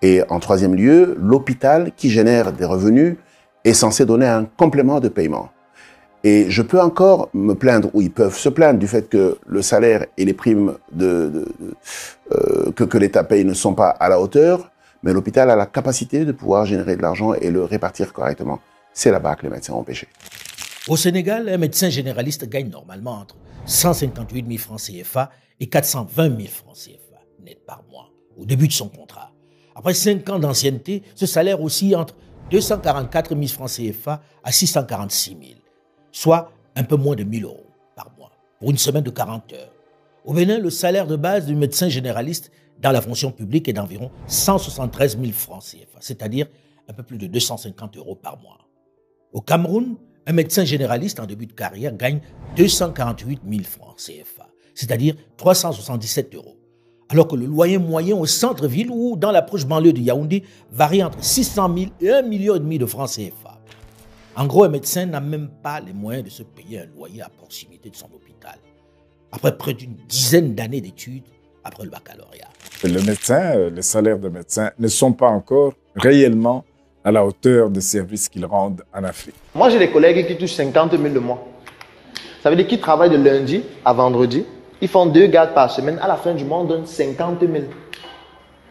Et en 3e lieu, l'hôpital, qui génère des revenus, est censé donner un complément de paiement. Et je peux encore me plaindre, ou ils peuvent se plaindre du fait que le salaire et les primes que l'État paye ne sont pas à la hauteur, mais l'hôpital a la capacité de pouvoir générer de l'argent et le répartir correctement. C'est là-bas que les médecins ont péché. Au Sénégal, un médecin généraliste gagne normalement entre 158 000 francs CFA et 420 000 francs CFA net par mois au début de son contrat. Après 5 ans d'ancienneté, ce salaire oscille entre 244 000 francs CFA à 646 000, soit un peu moins de 1 000 euros par mois pour une semaine de 40 heures. Au Bénin, le salaire de base du médecin généraliste dans la fonction publique est d'environ 173 000 francs CFA, c'est-à-dire un peu plus de 250 euros par mois. Au Cameroun, un médecin généraliste en début de carrière gagne 248 000 francs CFA, c'est-à-dire 377 euros, alors que le loyer moyen au centre-ville ou dans la proche banlieue de Yaoundé varie entre 600 000 et 1,5 million de francs CFA. En gros, un médecin n'a même pas les moyens de se payer un loyer à proximité de son hôpital, après près d'une dizaine d'années d'études après le baccalauréat. Le médecin, les salaires de médecins ne sont pas encore réellement à la hauteur des services qu'ils rendent en Afrique. Moi, j'ai des collègues qui touchent 50 000 le mois. Ça veut dire qu'ils travaillent de lundi à vendredi. Ils font 2 gardes par semaine. À la fin du mois, on donne 50 000.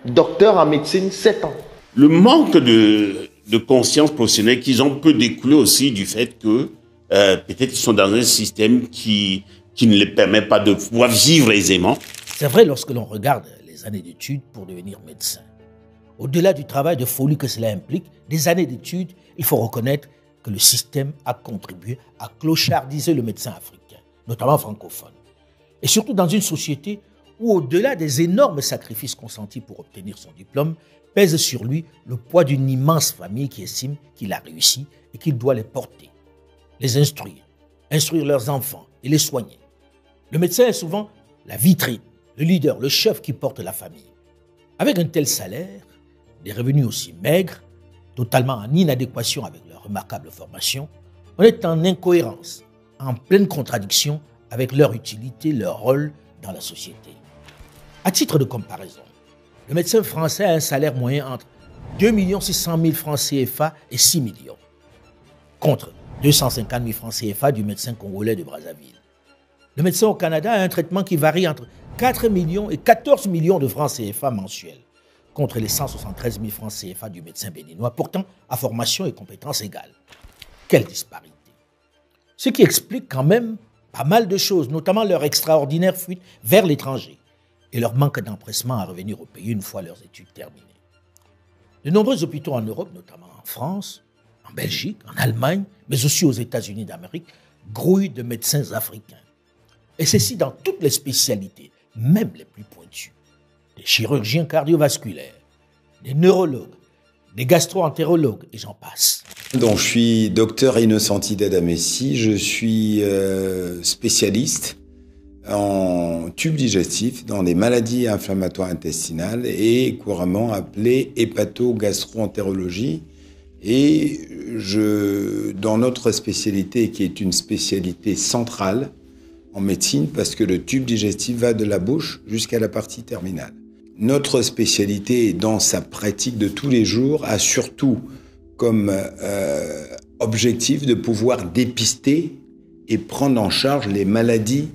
Docteur en médecine, 7 ans. Le manque de conscience professionnelle qu'ils ont peut découler aussi du fait que peut-être ils sont dans un système qui ne les permet pas de pouvoir vivre aisément. C'est vrai lorsque l'on regarde les années d'études pour devenir médecin. Au-delà du travail de folie que cela implique, des années d'études, il faut reconnaître que le système a contribué à clochardiser le médecin africain, notamment francophone. Et surtout dans une société où, au-delà des énormes sacrifices consentis pour obtenir son diplôme, pèse sur lui le poids d'une immense famille qui estime qu'il a réussi et qu'il doit les porter, les instruire leurs enfants et les soigner. Le médecin est souvent la vitrine, le leader, le chef qui porte la famille. Avec un tel salaire, des revenus aussi maigres, totalement en inadéquation avec leur remarquable formation, on est en incohérence, en pleine contradiction avec leur utilité, leur rôle dans la société. À titre de comparaison, le médecin français a un salaire moyen entre 2 600 000 francs CFA et 6 millions, contre 250 000 francs CFA du médecin congolais de Brazzaville. Le médecin au Canada a un traitement qui varie entre 4 millions et 14 millions de francs CFA mensuels, contre les 173 000 francs CFA du médecin béninois, pourtant à formation et compétences égales. Quelle disparité! Ce qui explique quand même pas mal de choses, notamment leur extraordinaire fuite vers l'étranger et leur manque d'empressement à revenir au pays une fois leurs études terminées. De nombreux hôpitaux en Europe, notamment en France, en Belgique, en Allemagne, mais aussi aux États-Unis d'Amérique, grouillent de médecins africains. Et ceci dans toutes les spécialités, même les plus pointues. Des chirurgiens cardiovasculaires, des neurologues, des gastro-entérologues, et j'en passe. Donc, je suis docteur Innocenti Dadamessi, je suis spécialiste en tubes digestifs dans des maladies inflammatoires intestinales et couramment appelées hépato-gastro-entérologie. Et dans notre spécialité, qui est une spécialité centrale en médecine, parce que le tube digestif va de la bouche jusqu'à la partie terminale. Notre spécialité, dans sa pratique de tous les jours, a surtout comme objectif de pouvoir dépister et prendre en charge les maladies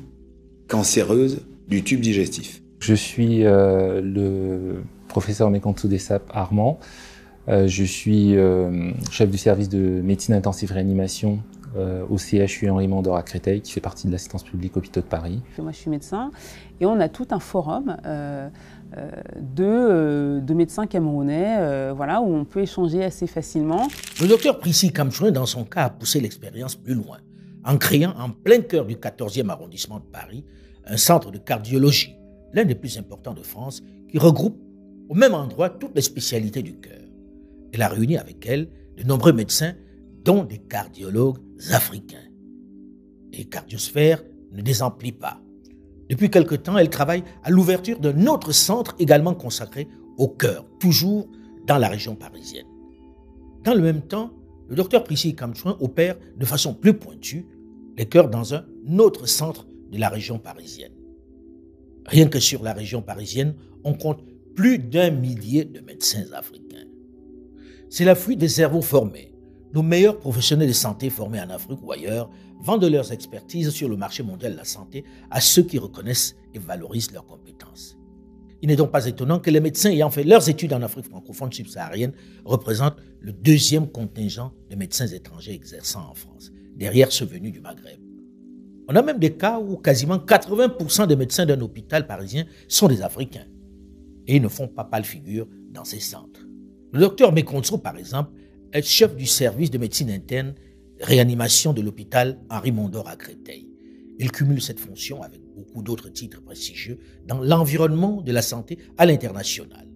cancéreuses du tube digestif. Je suis le professeur Mekantou Dessap Armand. Je suis chef du service de médecine intensive réanimation au CHU Henri Mandor à Créteil, qui fait partie de l'assistance publique hôpitaux de Paris. Moi, je suis médecin et on a tout un forum de médecins camerounais voilà, où on peut échanger assez facilement. Le docteur Prissy Kamchouin, dans son cas, a poussé l'expérience plus loin, en créant en plein cœur du 14e arrondissement de Paris un centre de cardiologie, l'un des plus importants de France, qui regroupe au même endroit toutes les spécialités du cœur. Elle a réuni avec elle de nombreux médecins, dont des cardiologues africains. Et Cardiosphère ne désemplit pas. Depuis quelque temps, elle travaille à l'ouverture d'un autre centre également consacré au cœur, toujours dans la région parisienne. Dans le même temps, le docteur Prissy Kamchouin opère de façon plus pointue les cœurs dans un autre centre de la région parisienne. Rien que sur la région parisienne, on compte plus d'1 millier de médecins africains. C'est la fuite des cerveaux formés. Nos meilleurs professionnels de santé formés en Afrique ou ailleurs vendent leurs expertises sur le marché mondial de la santé à ceux qui reconnaissent et valorisent leurs compétences. Il n'est donc pas étonnant que les médecins ayant fait leurs études en Afrique francophone subsaharienne représentent le deuxième contingent de médecins étrangers exerçant en France, derrière ceux venus du Maghreb. On a même des cas où quasiment 80% des médecins d'un hôpital parisien sont des Africains. Et ils ne font pas pâle figure dans ces centres. Le docteur Mekonso, par exemple, est chef du service de médecine interne réanimation de l'hôpital Henri Mondor à Créteil. Il cumule cette fonction avec beaucoup d'autres titres prestigieux dans l'environnement de la santé à l'international.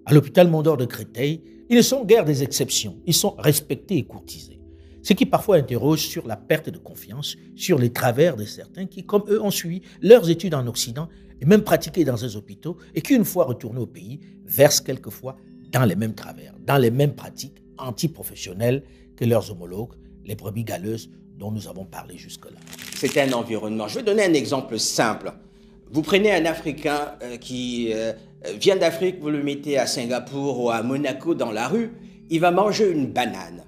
À l'hôpital Mondor de Créteil, ils ne sont guère des exceptions, ils sont respectés et courtisés. Ce qui parfois interroge sur la perte de confiance, sur les travers de certains qui, comme eux, ont suivi leurs études en Occident et même pratiqué dans ces hôpitaux et qui, une fois retournés au pays, versent quelquefois dans les mêmes travers, dans les mêmes pratiques antiprofessionnelles que leurs homologues, les brebis galeuses dont nous avons parlé jusque-là. C'est un environnement. Je vais donner un exemple simple. Vous prenez un Africain qui vient d'Afrique, vous le mettez à Singapour ou à Monaco dans la rue, il va manger une banane.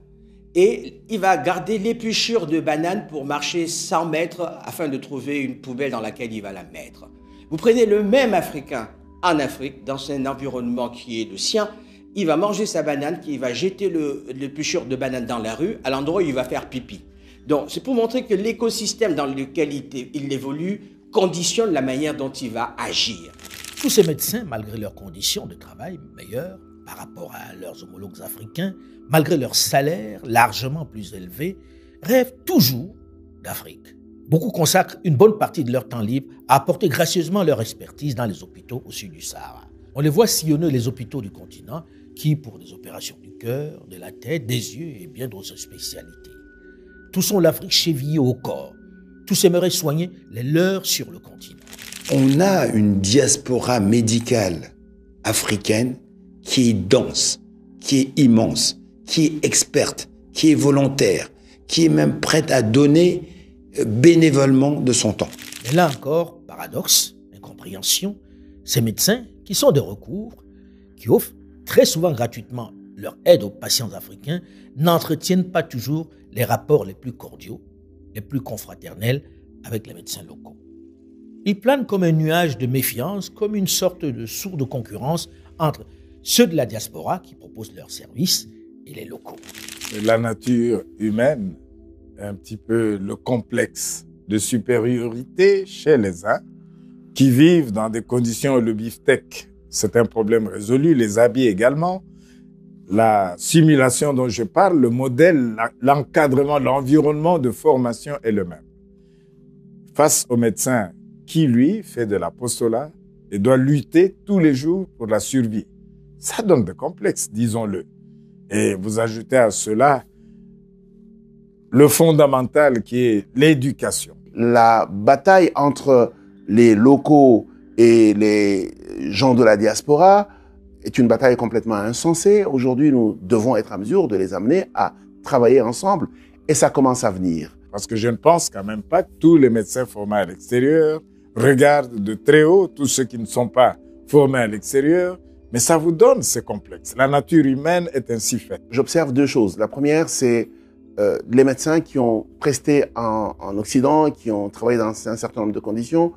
Et il va garder l'épluchure de banane pour marcher 100 mètres afin de trouver une poubelle dans laquelle il va la mettre. Vous prenez le même Africain en Afrique, dans un environnement qui est le sien, il va manger sa banane, il va jeter l'épluchure de banane dans la rue, à l'endroit où il va faire pipi. Donc, c'est pour montrer que l'écosystème dans lequel il évolue conditionne la manière dont il va agir. Tous ces médecins, malgré leurs conditions de travail meilleures par rapport à leurs homologues africains, malgré leur salaire largement plus élevé, rêvent toujours d'Afrique. Beaucoup consacrent une bonne partie de leur temps libre à apporter gracieusement leur expertise dans les hôpitaux au sud du Sahara. On les voit sillonner les hôpitaux du continent qui, pour des opérations du cœur, de la tête, des yeux et bien d'autres spécialités. Tous ont l'Afrique chevillée au corps. Tous aimeraient soigner les leurs sur le continent. On a une diaspora médicale africaine qui est dense, qui est immense, qui est experte, qui est volontaire, qui est même prête à donner bénévolement de son temps. Mais là encore, paradoxe, incompréhension, ces médecins qui sont de recours, qui offrent très souvent gratuitement leur aide aux patients africains, n'entretiennent pas toujours les rapports les plus cordiaux, les plus confraternels avec les médecins locaux. Ils planent comme un nuage de méfiance, comme une sorte de sourde concurrence entre ceux de la diaspora qui proposent leurs services et les locaux. La nature humaine est un petit peu le complexe de supériorité chez les uns qui vivent dans des conditions où le beefsteak, c'est un problème résolu, les habits également. La simulation dont je parle, le modèle, l'encadrement, l'environnement de formation est le même. Face au médecin qui, lui, fait de l'apostolat et doit lutter tous les jours pour la survie. Ça donne des complexes, disons-le. Et vous ajoutez à cela le fondamental qui est l'éducation. La bataille entre les locaux et les gens de la diaspora est une bataille complètement insensée. Aujourd'hui, nous devons être à mesure de les amener à travailler ensemble et ça commence à venir. Parce que je ne pense quand même pas que tous les médecins formés à l'extérieur regardent de très haut tous ceux qui ne sont pas formés à l'extérieur, mais ça vous donne ces complexes. La nature humaine est ainsi faite. J'observe deux choses. La première, c'est les médecins qui ont presté en Occident, qui ont travaillé dans un certain nombre de conditions,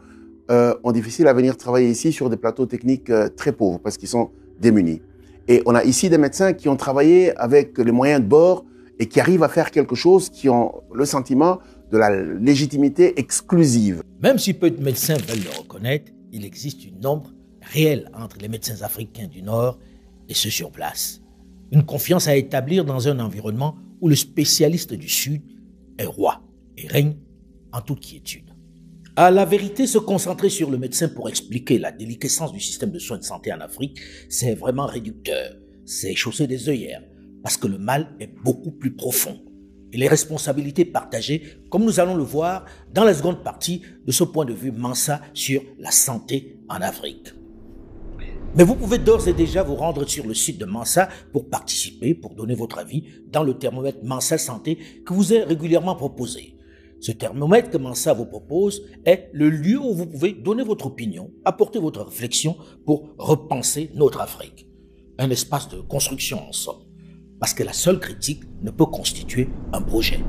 ont difficile à venir travailler ici sur des plateaux techniques très pauvres parce qu'ils sont démunis. Et on a ici des médecins qui ont travaillé avec les moyens de bord et qui arrivent à faire quelque chose, qui ont le sentiment de la légitimité exclusive. Même si peu de médecins veulent le reconnaître, il existe une ombre réelle entre les médecins africains du Nord et ceux sur place. Une confiance à établir dans un environnement où le spécialiste du Sud est roi et règne en toute quiétude. À la vérité, se concentrer sur le médecin pour expliquer la déliquescence du système de soins de santé en Afrique, c'est vraiment réducteur. C'est chausser des œillères, parce que le mal est beaucoup plus profond. Et les responsabilités partagées, comme nous allons le voir dans la seconde partie de ce point de vue Mansa sur la santé en Afrique. Mais vous pouvez d'ores et déjà vous rendre sur le site de Mansa pour participer, pour donner votre avis dans le thermomètre Mansa Santé que vous est régulièrement proposé. Ce thermomètre que Mansa vous propose est le lieu où vous pouvez donner votre opinion, apporter votre réflexion pour repenser notre Afrique. Un espace de construction en somme. Parce que la seule critique ne peut constituer un projet.